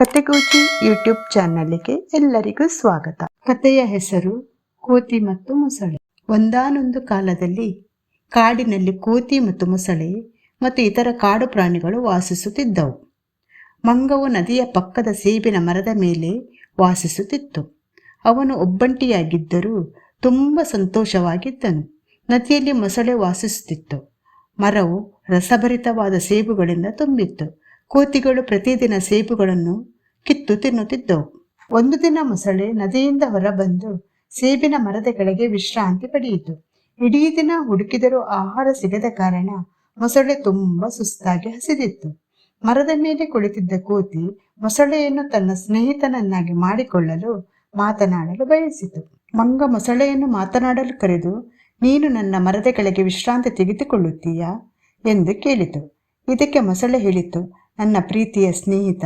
ಕತೆಗೋಚಿ YouTube ಚಾನಲ್ಗೆ ಎಲ್ಲರಿಗೂ ಸ್ವಾಗತ. ಕಥೆಯ ಹೆಸರು ಕೋತಿ ಮತ್ತು ಮೊಸಳೆ. ಒಂದಾನೊಂದು ಕಾಲದಲ್ಲಿ ಕಾಡಿನಲ್ಲಿ ಕೋತಿ ಮತ್ತು ಮೊಸಳೆ ಮತ್ತು ಇತರ ಕಾಡು ಪ್ರಾಣಿಗಳು ವಾಸಿಸುತ್ತಿದ್ದವು. ಮಂಗವು ನದಿಯ ಪಕ್ಕದ ಸೇಬಿನ ಮರದ ಮೇಲೆ ವಾಸಿಸುತ್ತಿತ್ತು. ಅವನು ಒಬ್ಬಂಟಿಯಾಗಿದ್ದರೂ ತುಂಬ ಸಂತೋಷವಾಗಿದ್ದನು. ನದಿಯಲ್ಲಿ ಮೊಸಳೆ ವಾಸಿಸುತ್ತಿತ್ತು. ಮರವು ರಸಭರಿತವಾದ ಸೇಬುಗಳಿಂದ ತುಂಬಿತ್ತು. ಕೋತಿಗಳು ಪ್ರತಿದಿನ ಸೇಬುಗಳನ್ನು ಕಿತ್ತು ತಿನ್ನುತ್ತಿದ್ದವು. ಒಂದು ದಿನ ಮೊಸಳೆ ನದಿಯಿಂದ ಹೊರಬಂದು ಸೇಬಿನ ಮರದ ಕೆಳಗೆ ವಿಶ್ರಾಂತಿ ಪಡೆಯಿತು. ಇಡೀ ದಿನ ಹುಡುಕಿದರೂ ಆಹಾರ ಸಿಗದ ಕಾರಣ ಮೊಸಳೆ ತುಂಬ ಸುಸ್ತಾಗಿ ಹಸಿದಿತ್ತು. ಮರದ ಮೇಲೆ ಕುಳಿತಿದ್ದ ಕೋತಿ ಮೊಸಳೆಯನ್ನು ತನ್ನ ಸ್ನೇಹಿತನನ್ನಾಗಿ ಮಾಡಿಕೊಳ್ಳಲು ಮಾತನಾಡಲು ಬಯಸಿತು. ಮಂಗ ಮೊಸಳೆಯನ್ನು ಮಾತನಾಡಲು ಕರೆದು, ನೀನು ನನ್ನ ಮರದ ಕೆಳಗೆ ವಿಶ್ರಾಂತಿ ತೆಗೆದುಕೊಳ್ಳುತ್ತೀಯಾ ಎಂದು ಕೇಳಿತು. ಇದಕ್ಕೆ ಮೊಸಳೆ ಹೇಳಿತು, ನನ್ನ ಪ್ರೀತಿಯ ಸ್ನೇಹಿತ,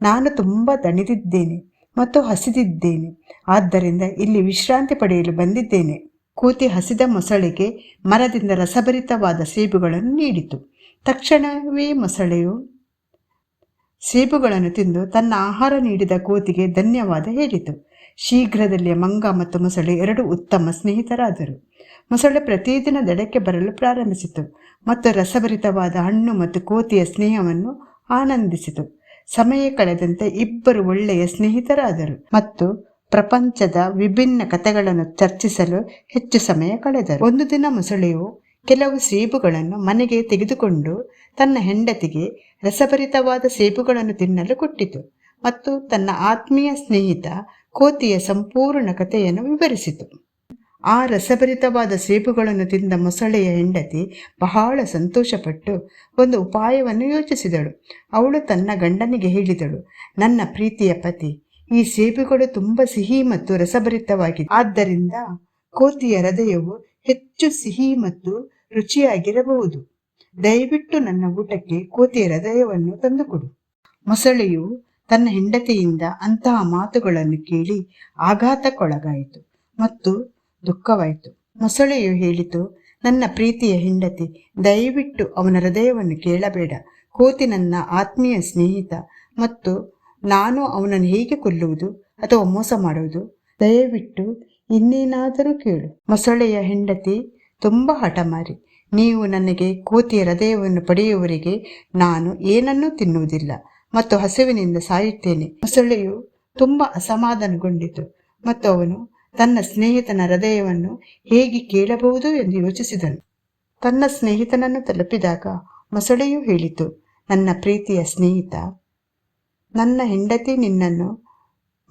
ನಾನು ತುಂಬ ದಣಿದಿದ್ದೇನೆ ಮತ್ತು ಹಸಿದಿದ್ದೇನೆ. ಆದ್ದರಿಂದ ಇಲ್ಲಿ ವಿಶ್ರಾಂತಿ ಪಡೆಯಲು ಬಂದಿದ್ದೇನೆ. ಕೋತಿ ಹಸಿದ ಮೊಸಳೆಗೆ ಮರದಿಂದ ರಸಭರಿತವಾದ ಸೇಬುಗಳನ್ನು ನೀಡಿತು. ತಕ್ಷಣವೇ ಮೊಸಳೆಯು ಸೇಬುಗಳನ್ನು ತಿಂದು ತನ್ನ ಆಹಾರ ನೀಡಿದ ಕೋತಿಗೆ ಧನ್ಯವಾದ ಹೇಳಿತು. ಶೀಘ್ರದಲ್ಲೇ ಮಂಗ ಮತ್ತು ಮೊಸಳೆ ಎರಡು ಉತ್ತಮ ಸ್ನೇಹಿತರಾದರು. ಮೊಸಳೆ ಪ್ರತಿದಿನ ದಡಕ್ಕೆ ಬರಲು ಪ್ರಾರಂಭಿಸಿತು ಮತ್ತು ರಸಭರಿತವಾದ ಹಣ್ಣು ಮತ್ತು ಕೋತಿಯ ಸ್ನೇಹವನ್ನು ಆನಂದಿಸಿತು. ಸಮಯ ಕಳೆದಂತೆ ಇಬ್ಬರು ಒಳ್ಳೆಯ ಸ್ನೇಹಿತರಾದರು ಮತ್ತು ಪ್ರಪಂಚದ ವಿಭಿನ್ನ ಕಥೆಗಳನ್ನು ಚರ್ಚಿಸಲು ಹೆಚ್ಚು ಸಮಯ ಕಳೆದರು. ಒಂದು ದಿನ ಮೊಸಳೆಯು ಕೆಲವು ಸೇಬುಗಳನ್ನು ಮನೆಗೆ ತೆಗೆದುಕೊಂಡು ತನ್ನ ಹೆಂಡತಿಗೆ ರಸಭರಿತವಾದ ಸೇಬುಗಳನ್ನು ತಿನ್ನಲು ಕೊಟ್ಟಿತು ಮತ್ತು ತನ್ನ ಆತ್ಮೀಯ ಸ್ನೇಹಿತ ಕೋತಿಯ ಸಂಪೂರ್ಣ ಕಥೆಯನ್ನು ವಿವರಿಸಿತು. ಆ ರಸಭರಿತವಾದ ಸೇಬುಗಳನ್ನು ತಿಂದ ಮೊಸಳೆಯ ಹೆಂಡತಿ ಬಹಳ ಸಂತೋಷಪಟ್ಟು ಒಂದು ಉಪಾಯವನ್ನು ಯೋಚಿಸಿದಳು. ಅವಳು ತನ್ನ ಗಂಡನಿಗೆ ಹೇಳಿದಳು, ನನ್ನ ಪ್ರೀತಿಯ ಪತಿ, ಈ ಸೇಬುಗಳು ತುಂಬ ಸಿಹಿ ಮತ್ತು ರಸಭರಿತವಾಗಿದೆ. ಆದ್ದರಿಂದ ಕೋತಿಯ ಹೃದಯವು ಹೆಚ್ಚು ಸಿಹಿ ಮತ್ತು ರುಚಿಯಾಗಿರಬಹುದು. ದಯವಿಟ್ಟು ನನ್ನ ಊಟಕ್ಕೆ ಕೋತಿಯ ಹೃದಯವನ್ನು ತಂದುಕೊಡು. ಮೊಸಳೆಯು ತನ್ನ ಹೆಂಡತಿಯಿಂದ ಅಂತಹ ಮಾತುಗಳನ್ನು ಕೇಳಿ ಆಘಾತಕ್ಕೊಳಗಾಯಿತು ಮತ್ತು ದುಃಖವಾಯಿತು. ಮೊಸಳೆಯು ಹೇಳಿತು, ನನ್ನ ಪ್ರೀತಿಯ ಹೆಂಡತಿ, ದಯವಿಟ್ಟು ಅವನ ಹೃದಯವನ್ನು ಕೇಳಬೇಡ. ಕೋತಿ ನನ್ನ ಆತ್ಮೀಯ ಸ್ನೇಹಿತ ಮತ್ತು ನಾನು ಅವನನ್ನು ಹೇಗೆ ಕೊಲ್ಲುವುದು ಅಥವಾ ಮೋಸ ಮಾಡುವುದು? ದಯವಿಟ್ಟು ಇನ್ನೇನಾದರೂ ಕೇಳು. ಮೊಸಳೆಯ ಹೆಂಡತಿ ತುಂಬ ಹಠಮಾರಿ. ನೀವು ನನಗೆ ಕೋತಿಯ ಹೃದಯವನ್ನು ಪಡೆಯುವವರೆಗೆ ನಾನು ಏನನ್ನೂ ತಿನ್ನುವುದಿಲ್ಲ ಮತ್ತು ಹಸಿವಿನಿಂದ ಸಾಯುತ್ತೇನೆ. ಮೊಸಳೆಯು ತುಂಬ ಅಸಮಾಧಾನಗೊಂಡಿತು ಮತ್ತು ಅವನು ತನ್ನ ಸ್ನೇಹಿತನ ಹೃದಯವನ್ನು ಹೇಗೆ ಕೇಳಬಹುದು ಎಂದು ಯೋಚಿಸಿದನು. ತನ್ನ ಸ್ನೇಹಿತನನ್ನು ತಲುಪಿದಾಗ ಮೊಸಳೆಯು ಹೇಳಿತು, ನನ್ನ ಪ್ರೀತಿಯ ಸ್ನೇಹಿತ, ನನ್ನ ಹೆಂಡತಿ ನಿನ್ನನ್ನು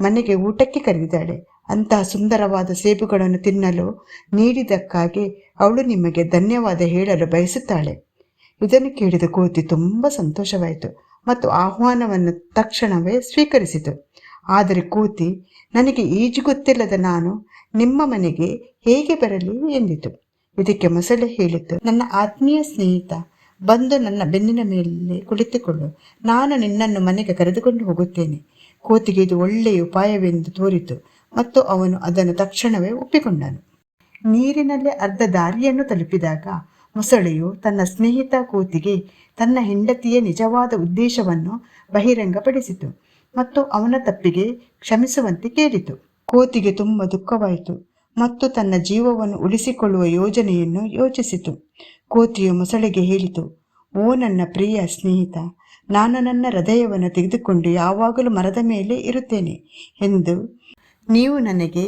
ಮನೆಗೆ ಊಟಕ್ಕೆ ಕರೆದಿದ್ದಾಳೆ. ಅಂತಹ ಸುಂದರವಾದ ಸೇಬುಗಳನ್ನು ತಿನ್ನಲು ನೀಡಿದ್ದಕ್ಕಾಗಿ ಅವಳು ನಿಮಗೆ ಧನ್ಯವಾದ ಹೇಳಲು ಬಯಸುತ್ತಾಳೆ. ಇದನ್ನು ಕೇಳಿದ ಕೋತಿ ತುಂಬ ಸಂತೋಷವಾಯಿತು ಮತ್ತು ಆಹ್ವಾನವನ್ನು ತಕ್ಷಣವೇ ಸ್ವೀಕರಿಸಿತು. ಆದರೆ ಕೋತಿ, ನನಗೆ ಈಜು ಗೊತ್ತಿಲ್ಲದ ನಾನು ನಿಮ್ಮ ಮನೆಗೆ ಹೇಗೆ ಬರಲಿ ಎಂದಿತು. ಇದಕ್ಕೆ ಮೊಸಳೆ ಹೇಳಿತು, ನನ್ನ ಆತ್ಮೀಯ ಸ್ನೇಹಿತ, ಬಂದು ನನ್ನ ಬೆನ್ನಿನ ಮೇಲೆ ಕುಳಿತುಕೊಳ್ಳು. ನಾನು ನಿನ್ನನ್ನು ಮನೆಗೆ ಕರೆದುಕೊಂಡು ಹೋಗುತ್ತೇನೆ. ಕೋತಿಗೆ ಇದು ಒಳ್ಳೆಯ ಉಪಾಯವೆಂದು ತೋರಿತು ಮತ್ತು ಅವನು ಅದನ್ನು ತಕ್ಷಣವೇ ಒಪ್ಪಿಕೊಂಡನು. ನೀರಿನಲ್ಲಿ ಅರ್ಧ ದಾರಿಯನ್ನು ತಲುಪಿದಾಗ ಮೊಸಳೆಯು ತನ್ನ ಸ್ನೇಹಿತ ಕೋತಿಗೆ ತನ್ನ ಹೆಂಡತಿಯ ನಿಜವಾದ ಉದ್ದೇಶವನ್ನು ಬಹಿರಂಗಪಡಿಸಿತು ಮತ್ತು ಅವನ ತಪ್ಪಿಗೆ ಕ್ಷಮಿಸುವಂತೆ ಕೇಳಿತು. ಕೋತಿಗೆ ತುಂಬ ದುಃಖವಾಯಿತು ಮತ್ತು ತನ್ನ ಜೀವವನ್ನು ಉಳಿಸಿಕೊಳ್ಳುವ ಯೋಜನೆಯನ್ನು ಯೋಚಿಸಿತು. ಕೋತಿಯು ಮೊಸಳೆಗೆ ಹೇಳಿತು, ಓ ನನ್ನ ಪ್ರಿಯ ಸ್ನೇಹಿತ, ನಾನು ನನ್ನ ಹೃದಯವನ್ನು ತೆಗೆದುಕೊಂಡು ಯಾವಾಗಲೂ ಮರದ ಮೇಲೆ ಇರುತ್ತೇನೆ ಎಂದು ನೀವು ನನಗೆ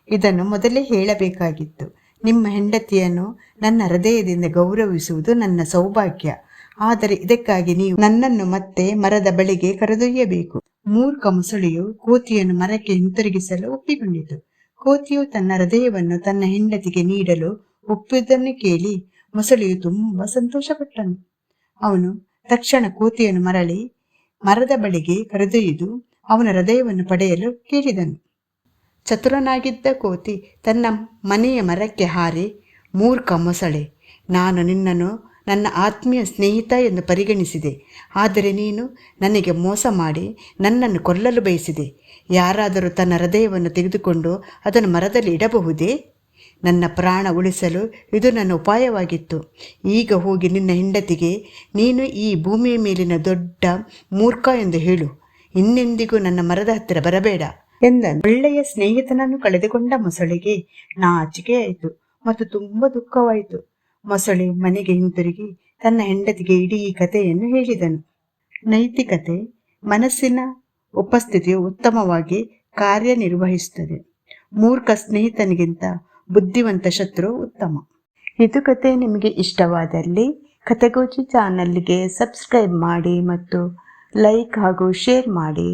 ಇದನ್ನು ಮೊದಲೇ ಹೇಳಬೇಕಾಗಿತ್ತು. ನಿಮ್ಮ ಹೆಂಡತಿಯನ್ನು ನನ್ನ ಹೃದಯದಿಂದ ಗೌರವಿಸುವುದು ನನ್ನ ಸೌಭಾಗ್ಯ. ಆದರೆ ಇದಕ್ಕಾಗಿ ನೀವು ನನ್ನನ್ನು ಮತ್ತೆ ಮರದ ಬಳಿಗೆ ಕರೆದೊಯ್ಯಬೇಕು. ಮೂರ್ಖ ಮೊಸಳೆಯು ಕೋತಿಯನ್ನು ಮರಕ್ಕೆ ಹಿಂತಿರುಗಿಸಲು ಒಪ್ಪಿಕೊಂಡಿತು. ಕೋತಿಯು ತನ್ನ ಹೃದಯವನ್ನು ತನ್ನ ಹೆಂಡತಿಗೆ ನೀಡಲು ಒಪ್ಪಿದ್ದನ್ನು ಕೇಳಿ ಮೊಸಳೆಯು ತುಂಬ ಸಂತೋಷಪಟ್ಟನು. ಅವನು ತಕ್ಷಣ ಕೋತಿಯನ್ನು ಮರದ ಬಳಿಗೆ ಕರೆದೊಯ್ದು ಅವನ ಹೃದಯವನ್ನು ಪಡೆಯಲು ಕೇಳಿದನು. ಚತುರನಾಗಿದ್ದ ಕೋತಿ ತನ್ನ ಮನೆಯ ಮರಕ್ಕೆ ಹಾರಿ, ಮೂರ್ಖ ಮೊಸಳೆ, ನಾನು ನಿನ್ನನ್ನು ನನ್ನ ಆತ್ಮೀಯ ಸ್ನೇಹಿತ ಎಂದು ಪರಿಗಣಿಸಿದೆ, ಆದರೆ ನೀನು ನನಗೆ ಮೋಸ ಮಾಡಿ ನನ್ನನ್ನು ಕೊಲ್ಲಲು ಬಯಸಿದೆ. ಯಾರಾದರೂ ತನ್ನ ಹೃದಯವನ್ನು ತೆಗೆದುಕೊಂಡು ಅದನ್ನು ಮರದಲ್ಲಿ ಇಡಬಹುದೇ? ನನ್ನ ಪ್ರಾಣ ಉಳಿಸಲು ಇದು ನನ್ನ ಉಪಾಯವಾಗಿತ್ತು. ಈಗ ಹೋಗಿ ನಿನ್ನ ಹೆಂಡತಿಗೆ ನೀನು ಈ ಭೂಮಿಯ ಮೇಲಿನ ದೊಡ್ಡ ಮೂರ್ಖ ಎಂದು ಹೇಳು. ಇನ್ನೆಂದಿಗೂ ನನ್ನ ಮರದ ಹತ್ತಿರ ಬರಬೇಡ ಎಂದನು. ಒಳ್ಳೆಯ ಸ್ನೇಹಿತನನ್ನು ಕಳೆದುಕೊಂಡ ಮೊಸಳೆಗೆ ನಾಚಿಕೆಯಾಯಿತು ಮತ್ತು ತುಂಬಾ ದುಃಖವಾಯಿತು. ಮೊಸಳೆ ಮನೆಗೆ ಹಿಂತಿರುಗಿ ತನ್ನ ಹೆಂಡತಿಗೆ ಇಡೀ ಕಥೆಯನ್ನು ಹೇಳಿದನು. ನೈತಿಕತೆ: ಮನಸ್ಸಿನ ಉಪಸ್ಥಿತಿಯು ಉತ್ತಮವಾಗಿ ಕಾರ್ಯನಿರ್ವಹಿಸುತ್ತದೆ. ಮೂರ್ಖ ಸ್ನೇಹಿತನಿಗಿಂತ ಬುದ್ಧಿವಂತ ಶತ್ರು ಉತ್ತಮ. ಇದು ಕತೆ ನಿಮಗೆ ಇಷ್ಟವಾದಲ್ಲಿ ಕಥೆಗೋಚಿ ಚಾನಲ್ಗೆ ಸಬ್ಸ್ಕ್ರೈಬ್ ಮಾಡಿ ಮತ್ತು ಲೈಕ್ ಹಾಗೂ ಶೇರ್ ಮಾಡಿ.